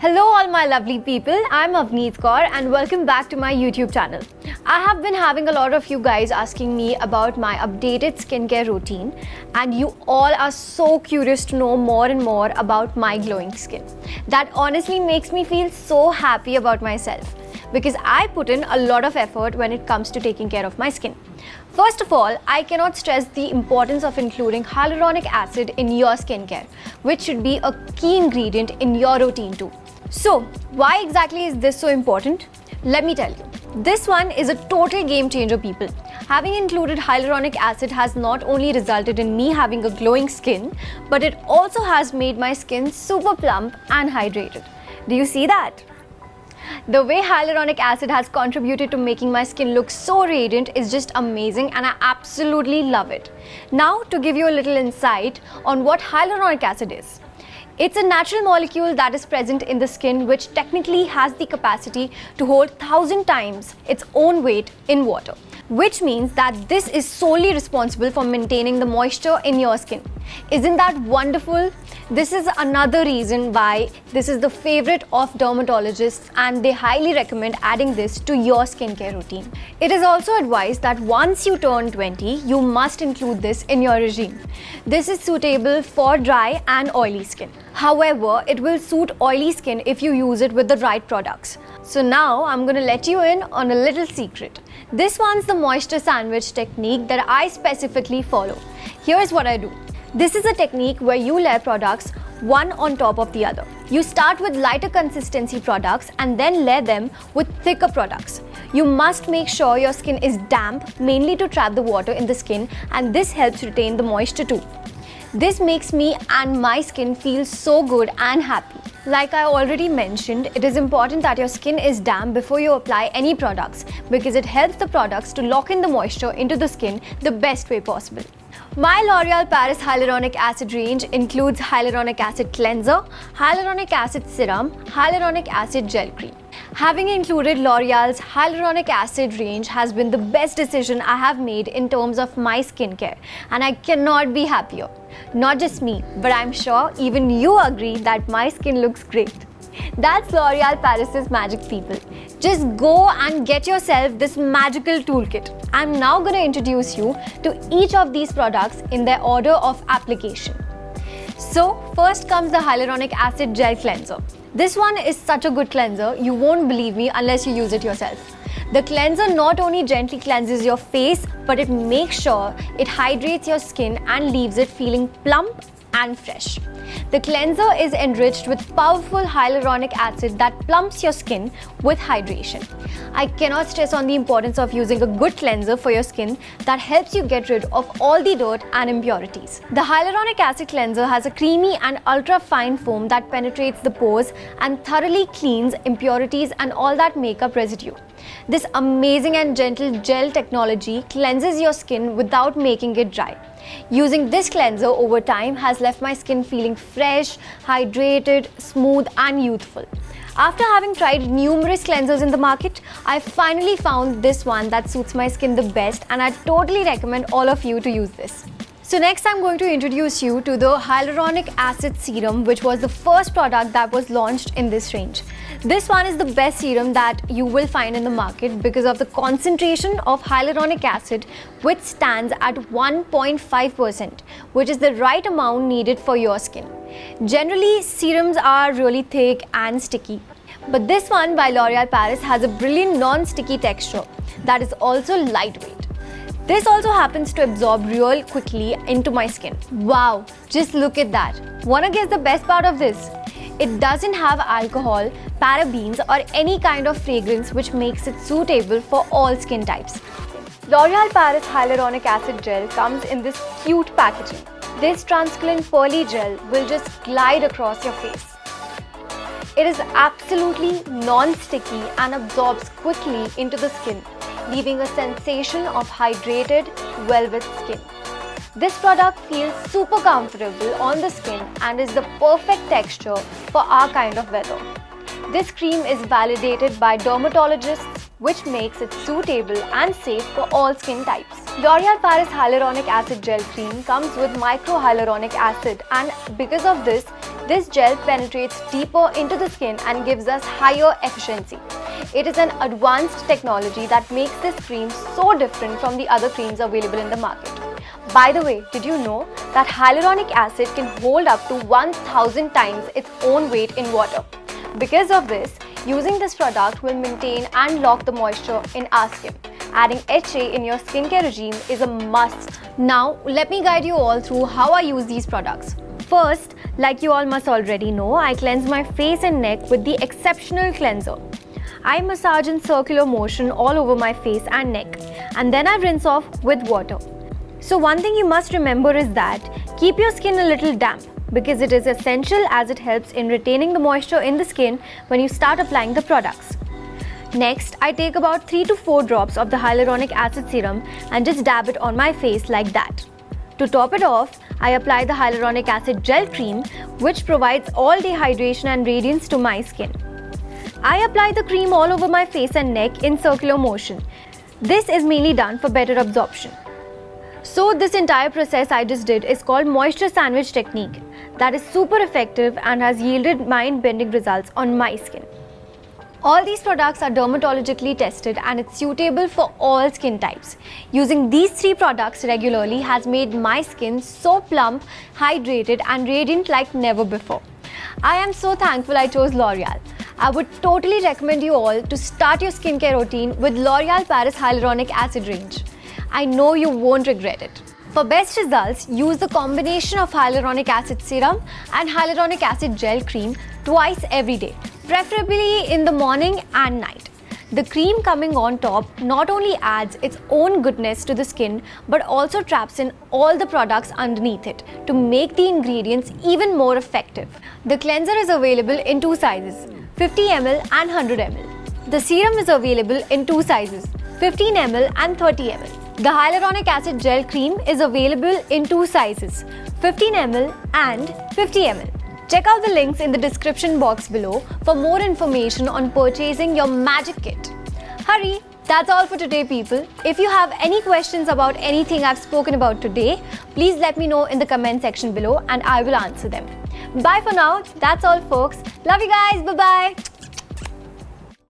Hello all my lovely people, I'm Avneet Kaur and welcome back to my YouTube channel. I have been having a lot of you guys asking me about my updated skincare routine and you all are so curious to know more and more about my glowing skin. That honestly makes me feel so happy about myself because I put in a lot of effort when it comes to taking care of my skin. First of all, I cannot stress the importance of including hyaluronic acid in your skincare, which should be a key ingredient in your routine too. So, why exactly is this so important? Let me tell you. This one is a total game changer, people. Having included hyaluronic acid has not only resulted in me having a glowing skin, but it also has made my skin super plump and hydrated. Do you see that? The way hyaluronic acid has contributed to making my skin look so radiant is just amazing and I absolutely love it. Now, to give you a little insight on what hyaluronic acid is. It's a natural molecule that is present in the skin which technically has the capacity to hold 1,000 times its own weight in water, which means that this is solely responsible for maintaining the moisture in your skin. Isn't that wonderful? This is another reason why this is the favorite of dermatologists and they highly recommend adding this to your skincare routine. It is also advised that once you turn 20, you must include this in your regime. This is suitable for dry and oily skin. However, it will suit oily skin if you use it with the right products. So now I'm going to let you in on a little secret. This one's the moisture sandwich technique that I specifically follow. Here's what I do. This is a technique where you layer products one on top of the other. You start with lighter consistency products and then layer them with thicker products. You must make sure your skin is damp, mainly to trap the water in the skin, and this helps retain the moisture too. This makes me and my skin feel so good and happy. Like I already mentioned, it is important that your skin is damp before you apply any products because it helps the products to lock in the moisture into the skin the best way possible. My L'Oreal Paris Hyaluronic Acid range includes Hyaluronic Acid Cleanser, Hyaluronic Acid Serum, Hyaluronic Acid Gel Cream. Having included L'Oreal's Hyaluronic Acid range has been the best decision I have made in terms of my skincare and I cannot be happier. Not just me, but I'm sure even you agree that my skin looks great. That's L'Oreal Paris's magic, people. Just go and get yourself this magical toolkit. I'm now going to introduce you to each of these products in their order of application. So, first comes the Hyaluronic Acid Gel Cleanser. This one is such a good cleanser, you won't believe me unless you use it yourself. The cleanser not only gently cleanses your face, but it makes sure it hydrates your skin and leaves it feeling plump and fresh. The cleanser is enriched with powerful hyaluronic acid that plumps your skin with hydration. I cannot stress on the importance of using a good cleanser for your skin that helps you get rid of all the dirt and impurities. The hyaluronic acid cleanser has a creamy and ultra fine foam that penetrates the pores and thoroughly cleans impurities and all that makeup residue. This amazing and gentle gel technology cleanses your skin without making it dry. Using this cleanser over time has left my skin feeling fresh, hydrated, smooth and youthful. After having tried numerous cleansers in the market, I finally found this one that suits my skin the best and I totally recommend all of you to use this. So next I'm going to introduce you to the Hyaluronic Acid Serum, which was the first product that was launched in this range. This one is the best serum that you will find in the market because of the concentration of hyaluronic acid, which stands at 1.5%, which is the right amount needed for your skin. Generally, serums are really thick and sticky, but this one by L'Oreal Paris has a brilliant non-sticky texture that is also lightweight. This also happens to absorb real quickly into my skin. Wow, just look at that. Wanna guess the best part of this? It doesn't have alcohol, parabens or any kind of fragrance which makes it suitable for all skin types. L'Oreal Paris Hyaluronic Acid Gel comes in this cute packaging. This translucent pearly gel will just glide across your face. It is absolutely non-sticky and absorbs quickly into the skin, leaving a sensation of hydrated velvet skin. This product feels super comfortable on the skin and is the perfect texture for our kind of weather. This cream is validated by dermatologists, which makes it suitable and safe for all skin types. L'Oreal Paris Hyaluronic Acid Gel Cream comes with microhyaluronic acid and because of this This gel penetrates deeper into the skin and gives us higher efficiency. It is an advanced technology that makes this cream so different from the other creams available in the market. By the way, did you know that hyaluronic acid can hold up to 1000 times its own weight in water? Because of this, using this product will maintain and lock the moisture in our skin. Adding HA in your skincare regime is a must. Now, let me guide you all through how I use these products. First, like you all must already know, I cleanse my face and neck with the Exceptional Cleanser. I massage in circular motion all over my face and neck, and then I rinse off with water. So one thing you must remember is that keep your skin a little damp, because it is essential as it helps in retaining the moisture in the skin when you start applying the products. Next, I take about 3 to 4 drops of the hyaluronic acid serum and just dab it on my face like that. To top it off, I apply the hyaluronic acid gel cream, which provides all-day hydration and radiance to my skin. I apply the cream all over my face and neck in circular motion. This is mainly done for better absorption. So this entire process I just did is called moisture sandwich technique. That is super effective and has yielded mind-bending results on my skin. All these products are dermatologically tested and it's suitable for all skin types. Using these 3 products regularly has made my skin so plump, hydrated and radiant like never before. I am so thankful I chose L'Oreal. I would totally recommend you all to start your skincare routine with L'Oreal Paris Hyaluronic Acid range. I know you won't regret it. For best results, use the combination of hyaluronic acid serum and hyaluronic acid gel cream twice every day, preferably in the morning and night. The cream coming on top not only adds its own goodness to the skin but also traps in all the products underneath it to make the ingredients even more effective. The cleanser is available in 2 sizes, 50 ml and 100 ml. The serum is available in 2 sizes, 15 ml and 30 ml. The hyaluronic acid gel cream is available in 2 sizes, 15 ml and 50 ml. Check out the links in the description box below for more information on purchasing your magic kit. Hurry! That's all for today, people. If you have any questions about anything I've spoken about today, please let me know in the comment section below and I will answer them. Bye for now. That's all, folks. Love you guys. Bye-bye.